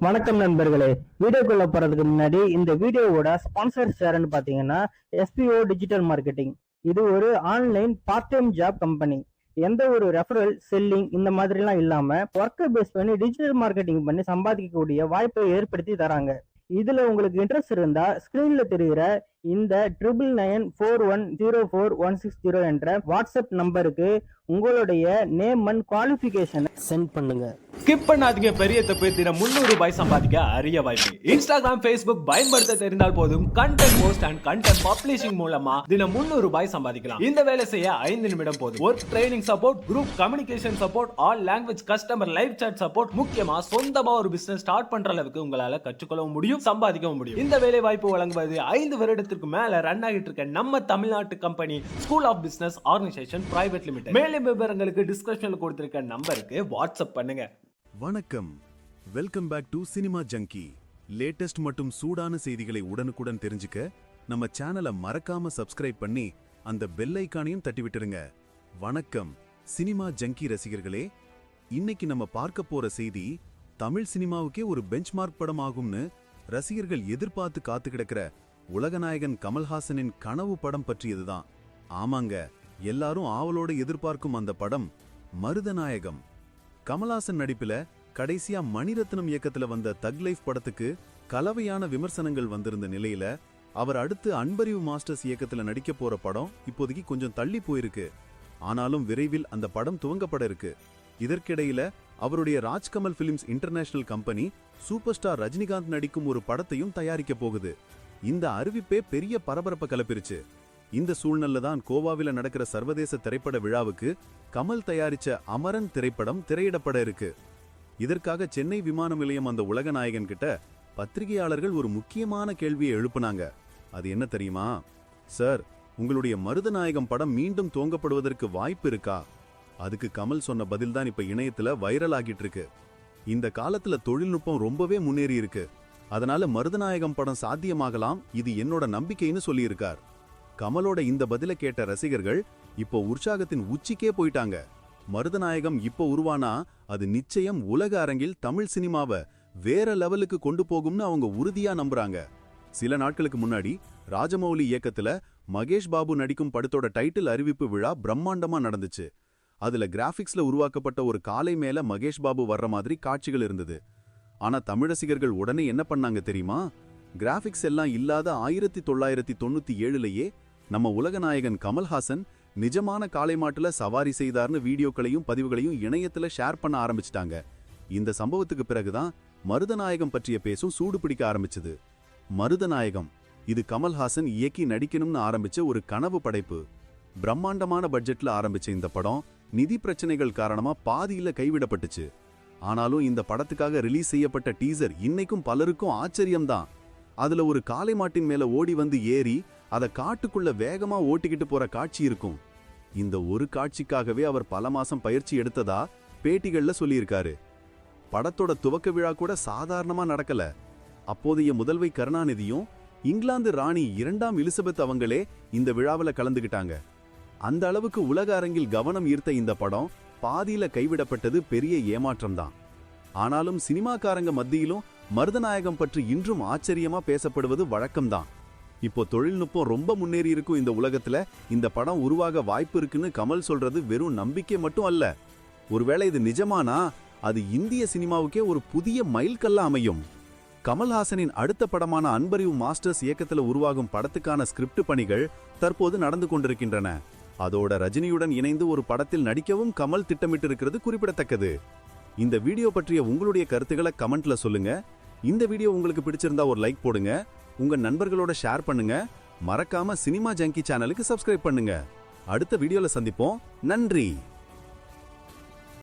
வணக்கம் நண்பர்களே. வீடியோக்குள்ள போறதுக்கு முன்னாடி இந்த வீடியோவோட ஸ்பான்சர் யாருன்னு பாத்தீங்கன்னா எஸ்பிஓ டிஜிட்டல் மார்க்கெட்டிங். இது ஒரு online part time job company. எந்த ஒரு ரெஃபரல் செல்லிங் இந்த மாதிரிலாம் இல்லாம ஒர்க்கை பேஸ் பண்ணி டிஜிட்டல் மார்க்கெட்டிங் பண்ணி சம்பாதிக்கக்கூடிய வாய்ப்பை ஏற்படுத்தி தராங்க. இதுல உங்களுக்கு இன்ட்ரெஸ்ட் இருந்தா ஸ்கிரீன்ல தெரிகிற இந்த 9994104160 என்ற வாட்ஸ்அப் நம்பருக்கு உங்களுடைய நேம் அண்ட் குவாலிஃபிகேஷனை சென்ட் பண்ணுங்க. ஸ்கிப் பண்ணாதீங்க. பெரிய தப்பு. தினம் 300 ரூபாய் சம்பாதிக்க அரிய வாய்ப்பு. இன்ஸ்டாகிராம், ஃபேஸ்புக் பயன்படுத்த தெரிந்தால் போதும். Content post and content publishing மூலமா தினம் 300 ரூபாய் சம்பாதிக்கலாம். இந்த வேலை செய்ய 5 நிமிடம் போதும். Work training support, group communication support, all language customer live chat support. முக்கியமா சொந்தமா ஒரு பிசினஸ் ஸ்டார்ட் பண்ற அளவுக்கு உங்களால கற்றுக்கொள்ளவும் முடியும், சம்பாதிக்கவும் முடியும். இந்த வேலை வாய்ப்பு வழங்குவது 5 வருடத்திற்கு மேல ரன் ஆகிட்டு இருக்க நம்ம தமிழ்நாட்டு company school of business organisation private limited. மேலும் விவரங்களுக்கு டிஸ்கிரிப்ஷன்ல கொடுத்திருக்க நம்பருக்கு வாட்ஸ்அப் பண்ணுங்க. வணக்கம், welcome back to cinema junkie. Latest மற்றும் சூடான செய்திகளை உடனுக்குடன் தெரிஞ்சுக்க நம்ம சேனலை மறக்காம சப்ஸ்கிரைப் பண்ணி அந்த பெல் ஐகானையும் தட்டி விட்டுருங்க. வணக்கம் சினிமா ஜங்கி ரசிகர்களே. இன்னைக்கு நம்ம பார்க்க போற செய்தி தமிழ் சினிமாவுக்கே ஒரு பெஞ்ச்மார்க் படம் ஆகும்னு ரசிகர்கள் எதிர்பார்த்து காத்து கிடக்கிற உலகநாயகன் கமல்ஹாசனின் கனவு படம் பற்றியதுதான். ஆமாங்க, எல்லாரும் ஆவலோட எதிர்பார்க்கும் அந்த படம் மருதநாயகம். கமல்ஹாசன் நடிப்புல கடைசியா மணிரத்னம் இயக்கத்துல வந்த தக் லைஃப் படத்துக்கு கலவையான விமர்சனங்கள் வந்திருந்த நிலையில அவர் அடுத்து அன்பறிவு மாஸ்டர்ஸ் இயக்கத்துல நடிக்க போற படம் இப்போதைக்கு கொஞ்சம் தள்ளி போயிருக்கு. ஆனாலும் விரைவில் அந்த படம் துவங்கப்பட இருக்கு. இதற்கிடையில அவருடைய Rajkamal films international company super star Rajinikanth நடிக்கும் ஒரு படத்தையும் தயாரிக்க போகுது. இந்த அறிவிப்பே பெரிய பரபரப்பை கிளப்பிருச்சு. இந்த சூழ்நிலை தான் கோவாவில நடக்கிற சர்வதேச திரைப்பட விழாவுக்கு கமல் தயாரிச்ச அமரன் திரைப்படம் திரையிடப்பட இருக்கு. இதற்காக சென்னை விமான நிலையம் அந்த உலகநாயகன் கிட்ட பத்திரிகையாளர்கள் ஒரு முக்கியமான கேள்வியை எழுப்புனாங்க. அது என்ன தெரியுமா? சார், உங்களுடைய மருதநாயகம் படம் மீண்டும் துவங்கப்படுவதற்கு வாய்ப்பு இருக்கா? அதுக்கு கமல் சொன்ன பதில் தான் இப்ப இணையத்துல வைரல் ஆகிட்டு இருக்கு. இந்த காலத்துல தொழில்நுட்பம் ரொம்பவே முன்னேறி இருக்கு. அதனால மருதநாயகம் படம் சாத்தியமாகலாம், இது என்னோட நம்பிக்கைன்னு சொல்லியிருக்கார். கமலோட இந்த பதில கேட்ட ரசிகர்கள் இப்போ உற்சாகத்தின் உச்சிக்கே போயிட்டாங்க. மருதநாயகம் இப்போ உருவானா அது நிச்சயம் உலக அரங்கில் தமிழ் சினிமாவை வேற லெவலுக்கு கொண்டு போகும்னு அவங்க உறுதியா நம்புறாங்க. சில நாட்களுக்கு முன்னாடி ராஜமௌலி இயக்கத்துல மகேஷ் பாபு நடிக்கும் படத்தோட டைட்டில் அறிவிப்பு விழா பிரம்மாண்டமா நடந்துச்சு. அதுல கிராபிக்ஸ்ல உருவாக்கப்பட்ட ஒரு காலை மேல மகேஷ் பாபு வர்ற மாதிரி காட்சிகள் இருந்தது. ஆனா தமிழ் ரசிகர்கள் உடனே என்ன பண்ணாங்க தெரியுமா? கிராபிக்ஸ் எல்லாம் இல்லாத 1997லயே நம்ம உலகநாயகன் கமல்ஹாசன் நிஜமான காளை மாட்டுல சவாரி செய்தார்னு வீடியோக்களையும் பதிவுகளையும் இணையத்துல ஷேர் பண்ண ஆரம்பிச்சிட்டாங்க. இந்த சம்பவத்துக்கு பிறகுதான் மருதநாயகம் பற்றிய பேசும் சூடு பிடிக்க ஆரம்பிச்சது. மருதநாயகம் இது கமல்ஹாசன் இயக்கி நடிக்கணும்னு ஆரம்பிச்ச ஒரு கனவு படைப்பு. பிரம்மாண்டமான பட்ஜெட்ல ஆரம்பிச்ச இந்த படம் நிதி பிரச்சனைகள் காரணமா பாதியில கைவிடப்பட்டுச்சு. ஆனாலும் இந்த படத்துக்காக ரிலீஸ் செய்யப்பட்ட டீசர் இன்னைக்கும் பலருக்கும் ஆச்சரியம்தான். அதுல ஒரு காளை மாட்டின் மேல ஓடி வந்து ஏறி அதை காட்டுக்குள்ள வேகமா ஓட்டிக்கிட்டு போற காட்சி இருக்கும். இந்த ஒரு காட்சிக்காகவே அவர் பல மாசம் பயிற்சி எடுத்ததா பேட்டிகள்ல சொல்லியிருக்காரு. படத்தோட துவக்க விழா கூட சாதாரணமா நடக்கல. அப்போதைய முதல்வை கருணாநிதியும் இங்கிலாந்து ராணி 2ஆம் எலிசபெத் அவங்களே இந்த விழாவில் கலந்துகிட்டாங்க. அந்த அளவுக்கு உலக அரங்கில் கவனம் ஈர்த்த இந்த படம் பாதியில கைவிடப்பட்டது பெரிய ஏமாற்றம்தான். ஆனாலும் சினிமாக்காரங்க மத்தியிலும் மருதநாயகம் பற்றி இன்றும் ஆச்சரியமா பேசப்படுவது வழக்கம்தான். இப்போ தொழில்நுட்பம் ரொம்ப முன்னேறி இருக்கும் இந்த உலகத்துல இந்த படம் உருவாக வாய்ப்பு இருக்குன்னு கமல் சொல்றது வெறும் நம்பிக்கை மட்டும் அல்ல. ஒருவேளை இது நிஜமானா அது இந்திய சினிமாவுக்கே ஒரு புதிய மைல்கல்லா அமையும். கமல்ஹாசனின் அடுத்த படமான அன்பறிவு மாஸ்டர்ஸ் இயக்கத்துல உருவாகும் படத்துக்கான ஸ்கிரிப்ட் பணிகள் தற்போது நடந்து கொண்டிருக்கின்றன. அதோட ரஜினியுடன் இணைந்து ஒரு படத்தில் நடிக்கவும் கமல் திட்டமிட்டு இருக்கிறது குறிப்பிடத்தக்கது. இந்த வீடியோ பற்றிய உங்களுடைய கருத்துக்களை கமெண்ட்ல சொல்லுங்க. இந்த வீடியோ உங்களுக்கு பிடிச்சிருந்தா ஒரு லைக் போடுங்க, உங்க நண்பர்களோட ஷேர் பண்ணுங்க. மறக்காம சினிமா ஜங்கி சேனலுக்கு சப்ஸ்கிரைப் பண்ணுங்க. அடுத்த வீடியோல சந்திப்போம். நன்றி.